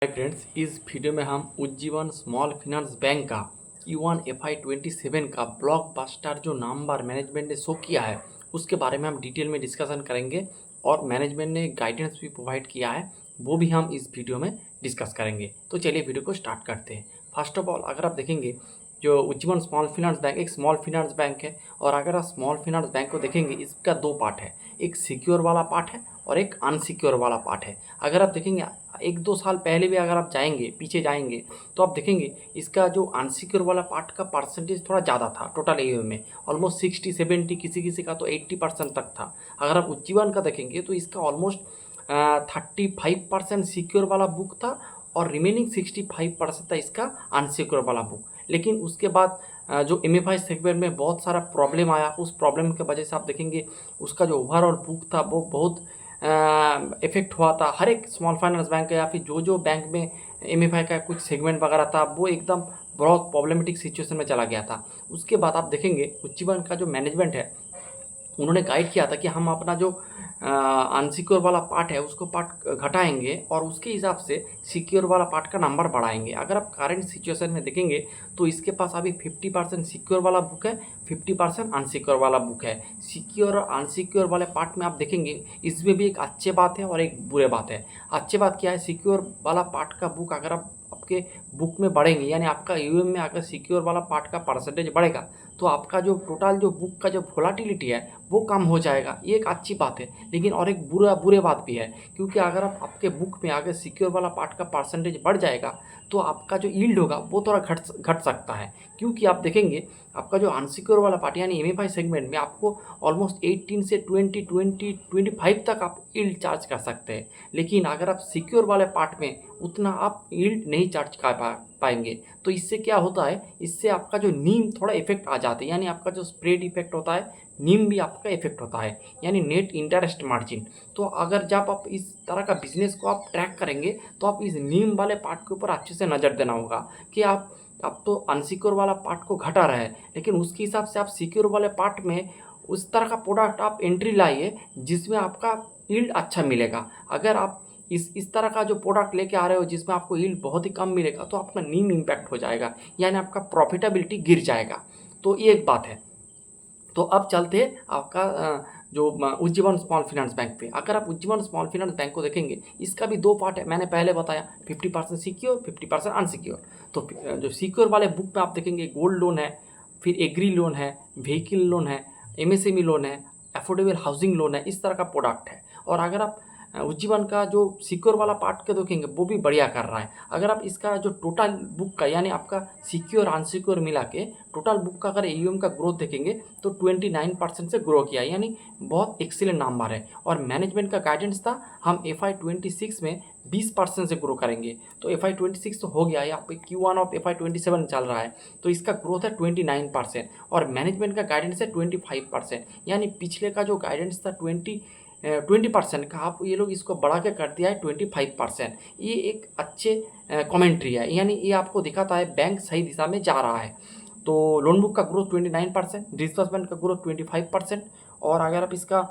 Hi friends, इस video में हम उज्जीवन स्मॉल फाइनेंस बैंक का Q1 FY27 का ब्लॉकबस्टर जो नंबर मैनेजमेंट ने शो किया है उसके बारे में हम डिटेल में डिस्कशन करेंगे और मैनेजमेंट ने गाइडेंस भी प्रोवाइड किया है वो भी हम इस वीडियो में डिस्कस करेंगे। तो चलिए वीडियो को स्टार्ट करते हैं। फर्स्ट ऑफ ऑल अगर आप देखेंगे जो उज्जीवन स्मॉल फाइनेंस बैंक एक स्मॉल फाइनेंस बैंक है और अगर आप स्मॉल फाइनेंस बैंक को देखेंगे इसका दो पार्ट है, एक सिक्योर वाला पार्ट है और एक अनसिक्योर वाला पार्ट है। अगर आप देखेंगे 1-2 साल पहले भी अगर आप जाएंगे पीछे जाएंगे तो आप देखेंगे इसका जो अनसिक्योर वाला पार्ट का परसेंटेज थोड़ा ज़्यादा था टोटल एयूएम में, ऑलमोस्ट 60-70, किसी किसी का तो 80% तक था। अगर आप उज्जीवन का देखेंगे तो इसका ऑलमोस्ट 35% सिक्योर वाला बुक था और रिमेनिंग 65% था इसका अनसिक्योर वाला बुक। लेकिन उसके बाद जो MFI सेगमेंट में बहुत सारा प्रॉब्लम आया, उस प्रॉब्लम की वजह से आप देखेंगे उसका जो ओवरऑल बुक था वो बहुत इफेक्ट हुआ था। हर एक स्मॉल फाइनेंस बैंक या फिर जो बैंक में MFI का कुछ सेगमेंट वगैरह था वो एकदम बहुत प्रॉब्लमेटिक सिचुएशन में चला गया था। उसके बाद आप देखेंगे उज्जीवन का जो मैनेजमेंट है उन्होंने गाइड किया था कि हम अपना जो अनसिक्योर वाला पार्ट है उसको पार्ट घटाएंगे और उसके हिसाब से सिक्योर वाला पार्ट का नंबर बढ़ाएंगे। अगर आप करंट सिचुएशन में देखेंगे तो इसके पास अभी 50% सिक्योर वाला बुक है, 50% अनसिक्योर वाला बुक है। सिक्योर और अनसिक्योर वाले पार्ट में आप देखेंगे इसमें भी एक अच्छी बात है और एक बुरे बात है। अच्छी बात क्या है, सिक्योर वाला पार्ट का बुक अगर आप आपके बुक में बढ़ेंगे यानी आपका यूएम में अगर सिक्योर वाला पार्ट का परसेंटेज बढ़ेगा तो आपका जो टोटल जो बुक का जो वोलाटिलिटी है वो कम हो जाएगा। ये एक अच्छी बात है। लेकिन और एक बुरे बात भी है, क्योंकि अगर आप आपके बुक में अगर सिक्योर वाला पार्ट का परसेंटेज बढ़ जाएगा तो आपका जो यील्ड होगा वो थोड़ा घट सकता है। क्योंकि आप देखेंगे आपका जो अनसिक्योर वाला पार्ट यानी MFI सेगमेंट में आपको ऑलमोस्ट 18 से 25 तक आप यील्ड चार्ज कर सकते हैं। लेकिन अगर आप सिक्योर वाले पार्ट में उतना आप यील्ड नहीं चार्ज कर पाएंगे। तो इससे क्या होता है, इससे आपका जो नीम थोड़ा इफेक्ट आ जाता है, यानी आपका जो स्प्रेड इफेक्ट होता है नीम भी आपका इफेक्ट होता है, यानी नेट इंटरेस्ट मार्जिन। तो अगर जब आप इस तरह का बिजनेस को आप ट्रैक करेंगे तो आप इस नीम वाले पार्ट के ऊपर अच्छे से नज़र देना होगा कि आप तो अनसिक्योर वाला पार्ट को घटा रहे हैं लेकिन उसके हिसाब से आप सिक्योर वाले पार्ट में उस तरह का प्रोडक्ट आप एंट्री लाइए जिसमें आपका यील्ड अच्छा मिलेगा। अगर आप इस तरह का जो प्रोडक्ट लेके आ रहे हो जिसमें आपको यील्ड बहुत ही कम मिलेगा तो आपका नीम इम्पैक्ट हो जाएगा, यानी आपका प्रॉफिटेबिलिटी गिर जाएगा। तो ये एक बात है। तो अब चलते हैं आपका जो उज्जीवन स्मॉल फाइनेंस बैंक पे। अगर आप उज्जीवन स्मॉल फाइनेंस बैंक को देखेंगे इसका भी दो पार्ट है, मैंने पहले बताया 50% सिक्योर 50% अनसिक्योर। तो जो सिक्योर वाले बुक में आप देखेंगे गोल्ड लोन है, फिर एग्री लोन है, व्हीकल लोन है, MSME लोन है, अफोर्डेबल हाउसिंग लोन है, इस तरह का प्रोडक्ट है। और अगर आप उज्जीवन का जो सिक्योर वाला पार्ट के देखेंगे वो भी बढ़िया कर रहा है। अगर आप इसका जो टोटल बुक का यानी आपका सिक्योर अनसिक्योर मिला के टोटल बुक का अगर AUM का ग्रोथ देखेंगे तो 29% से ग्रो किया, यानी बहुत एक्सीलेंट नंबर है। और मैनेजमेंट का गाइडेंस था हम FY26 में 20% से ग्रो करेंगे। तो FY26 तो हो गया, यहाँ पे Q1 ऑफ FY27 चल रहा है तो इसका ग्रोथ है 29% और मैनेजमेंट का गाइडेंस है 25%, यानी पिछले का जो गाइडेंस था 20% का आप ये लोग इसको बढ़ा के कर दिया है 25%। ये एक अच्छे कमेंट्री है, यानी ये आपको दिखाता है बैंक सही दिशा में जा रहा है। तो लोन बुक का ग्रोथ 29%, डिस्बर्समेंट का ग्रोथ 25%। और अगर आप इसका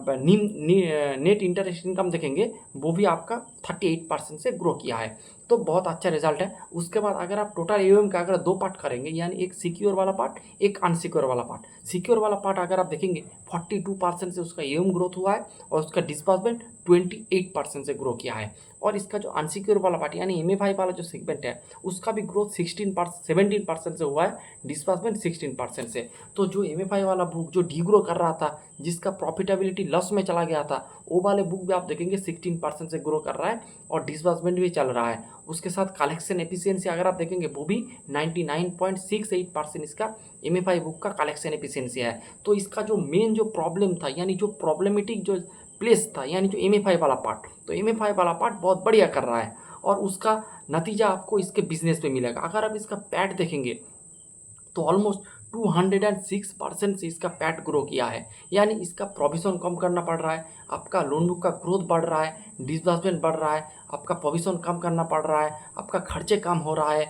नेट इंटरेस्ट इनकम देखेंगे वो भी आपका 38% से ग्रो किया है। तो बहुत अच्छा रिजल्ट है। उसके बाद अगर आप टोटल AUM का अगर दो पार्ट करेंगे यानी एक सिक्योर वाला पार्ट एक अनसिक्योर वाला पार्ट, सिक्योर वाला पार्ट अगर आप देखेंगे 42% से उसका AUM ग्रोथ हुआ है और उसका डिस्बर्समेंट 28% से ग्रो किया है। और इसका जो अनसिक्योर वाला पार्ट यानी MFI वाला जो सेगमेंट है उसका भी ग्रोथ 17% से हुआ है, डिस्बर्समेंट 16% से। तो जो MFI वाला बुक जो डीग्रो कर रहा था जिसका प्रॉफिटेबिलिटी लॉस में चला गया था वो वाले बुक भी आप देखेंगे 16% से ग्रो कर रहा है और डिस्बर्समेंट भी चल रहा है। उसके साथ कलेक्शन एफिशिएंसी अगर आप देखेंगे वो भी 99.68% इसका MFI बुक का कलेक्शन एफिशिएंसी है। तो इसका जो मेन जो प्रॉब्लम था यानी जो प्रॉब्लमेटिक जो प्लेस था यानी जो MFI वाला पार्ट, तो MFI वाला पार्ट बहुत बढ़िया कर रहा है और उसका नतीजा आपको इसके बिजनेस पे मिलेगा। अगर आप इसका पैट देखेंगे तो ऑलमोस्ट 206% से इसका पैट ग्रो किया है, यानी इसका प्रोविजन कम करना पड़ रहा है, आपका लोन बुक का ग्रोथ बढ़ रहा है, डिस्बर्समेंट बढ़ रहा है, आपका प्रोविजन कम करना पड़ रहा है, आपका खर्चे कम हो रहा है।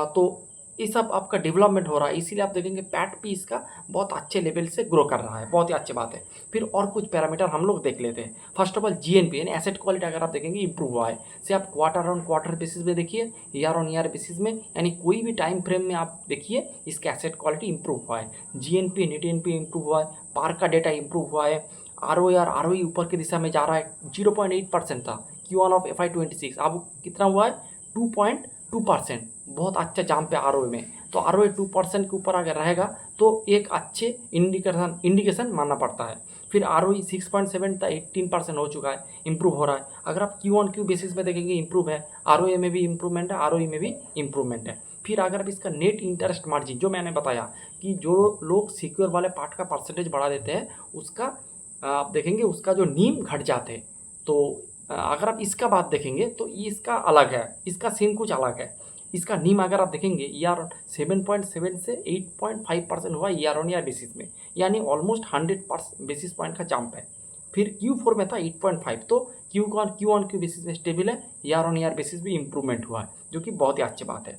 तो ये सब आपका डेवलपमेंट हो रहा है, इसीलिए आप देखेंगे पैट भी इसका बहुत अच्छे लेवल से ग्रो कर रहा है, बहुत ही अच्छी बात है। फिर और कुछ पैरामीटर हम लोग देख लेते हैं। फर्स्ट ऑफ ऑल जीएनपी यानी एसेट क्वालिटी अगर आप देखेंगे इंप्रूव हुआ है, से आप क्वार्टर ऑन क्वार्टर बेसिस में देखिए, ईयर ऑन ईयर बेसिस में, यानी कोई भी टाइम फ्रेम में आप देखिए इसका एसेट क्वालिटी इंप्रूव हुआ है। जीएनपी नेट एनपी इंप्रूव हुआ है, पार का डेटा इंप्रूव हुआ है, आरओई ऊपर की दिशा में जा रहा है, 0.8% था Q1 ऑफ FY26, अब कितना हुआ है 2.2%, बहुत अच्छा जाम पे आरओई में। तो आरओई 2% के ऊपर अगर रहेगा तो एक अच्छे इंडिकेशन मानना पड़ता है। फिर आरओई 6.7 था, 18% हो चुका है, इंप्रूव हो रहा है। अगर आप Q1Q बेसिस में देखेंगे इंप्रूव है, आरओई में भी इंप्रूवमेंट है, आरओई में भी इंप्रूवमेंट है। फिर अगर आप इसका नेट इंटरेस्ट मार्जिन, जो मैंने बताया कि जो लोग सिक्योर वाले पार्ट का परसेंटेज बढ़ा देते हैं उसका आप देखेंगे उसका जो नीम घट जाते हैं। तो अगर आप इसका बात देखेंगे तो ये इसका अलग है, इसका सीन कुछ अलग है। इसका नीम अगर आप देखेंगे ईयर 7.7 से 8.5% हुआ ईयर ऑन ईयर बेसिस में, यानी ऑलमोस्ट 100 बेसिस पॉइंट का जंप है। फिर Q4 में था 8.5, तो Q1Q बेसिस में स्टेबल है, ईयर ऑन ईयर बेसिस भी इंप्रूवमेंट हुआ है, जो कि बहुत ही अच्छी बात है।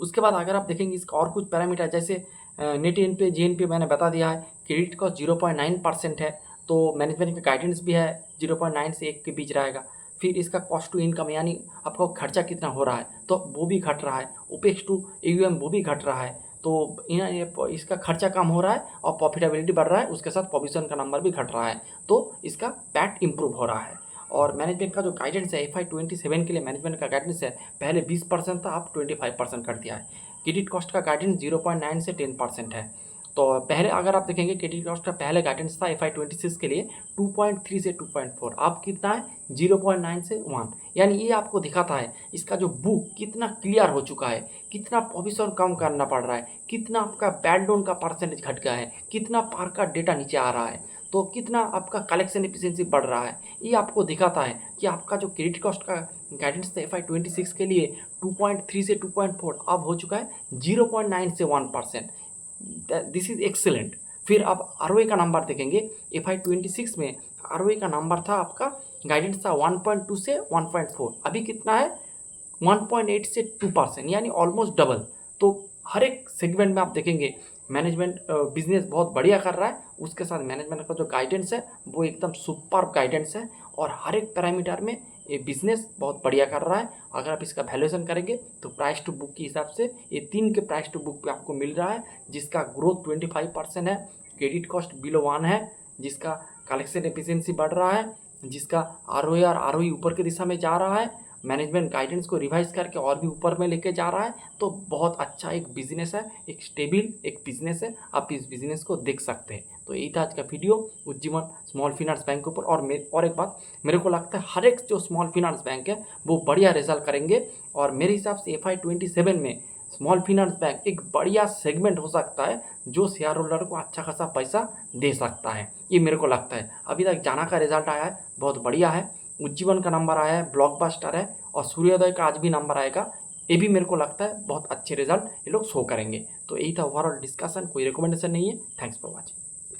उसके बाद अगर आप देखेंगे इसका और कुछ पैरामीटर जैसे नेट एन पे जी एन पे मैंने बता दिया है, क्रेडिट कॉस्ट 0.9% है, तो मैनेजमेंट का गाइडेंस भी है 0.9 से 1 के बीच रहेगा। फिर इसका कॉस्ट टू इनकम यानी आपका खर्चा कितना हो रहा है तो वो भी घट रहा है, ओपेक्स टू AUM वो भी घट रहा है, तो इसका खर्चा कम हो रहा है और प्रॉफिटेबिलिटी बढ़ रहा है, उसके साथ प्रोविजन का नंबर भी घट रहा है, तो इसका पैट इंप्रूव हो रहा है। और मैनेजमेंट का जो गाइडेंस है FY27 के लिए मैनेजमेंट का गाइडेंस है, पहले 20% था, अब 25% कर दिया है। क्रेडिट कॉस्ट का गाइडेंस 0.9 से 10% है। तो पहले अगर आप देखेंगे क्रेडिट कॉस्ट का पहले गाइडेंस था FY26 के लिए 2.3 से 2.4, अब कितना है 0.9 से 1, यानी ये आपको दिखाता है इसका जो बुक कितना क्लियर हो चुका है, कितना प्रोविजन कम करना पड़ रहा है, कितना आपका बैड लोन का परसेंटेज घट गया है, कितना पार का डेटा नीचे आ रहा है, तो कितना आपका कलेक्शन एफिशिएंसी बढ़ रहा है। ये आपको दिखाता है कि आपका जो क्रेडिट कॉस्ट का गाइडेंस था FY26 के लिए 2.3 से 2.4 अब हो चुका है 0.9 से 1%, दिस इज एक्सेलेंट। फिर आप आरओए का नंबर देखेंगे, FY26 में आरओए का नंबर था आपका गाइडेंस था 1.2 से 1.4, अभी कितना है 1.8 से 2%, यानी ऑलमोस्ट डबल। तो हर एक सेगमेंट में आप देखेंगे मैनेजमेंट बिजनेस बहुत बढ़िया कर रहा है, उसके साथ मैनेजमेंट का जो गाइडेंस है वो एकदम सुपर गाइडेंस है, और हर एक पैरामीटर में ये बिजनेस बहुत बढ़िया कर रहा है। अगर आप इसका वैल्यूएशन करेंगे तो प्राइस टू बुक के हिसाब से ये 3 के प्राइस टू बुक पे आपको मिल रहा है, जिसका ग्रोथ 25% है, क्रेडिट कॉस्ट बिलो 1 है, जिसका कलेक्शन एफिशिएंसी बढ़ रहा है, जिसका आरओए और आरओई ऊपर की दिशा में जा रहा है, मैनेजमेंट गाइडेंस को रिवाइज करके और भी ऊपर में लेके जा रहा है। तो बहुत अच्छा एक बिजनेस है, एक स्टेबल एक बिजनेस है, आप इस बिजनेस को देख सकते हैं। तो यही था आज का video Ujjivan small finance bank के ऊपर। और एक बात मेरे को लगता है हर एक जो स्मॉल फिनांस बैंक है वो बढ़िया रिजल्ट करेंगे, और मेरे हिसाब से FY27 में स्मॉल फिनांस बैंक एक बढ़िया सेगमेंट हो सकता है जो शेयर होल्डर को अच्छा खासा पैसा दे सकता है, ये मेरे को लगता है। अभी तक जाना का रिजल्ट आया है बहुत बढ़िया है, उज्जीवन का नंबर आया है, ब्लॉकबस्टर है, और सूर्योदय का आज भी नंबर आएगा, ये भी मेरे को लगता है बहुत अच्छे रिजल्ट ये लोग शो करेंगे। तो यही था ओवरऑल डिस्कशन, कोई रिकमेंडेशन नहीं है। Thanks for watching.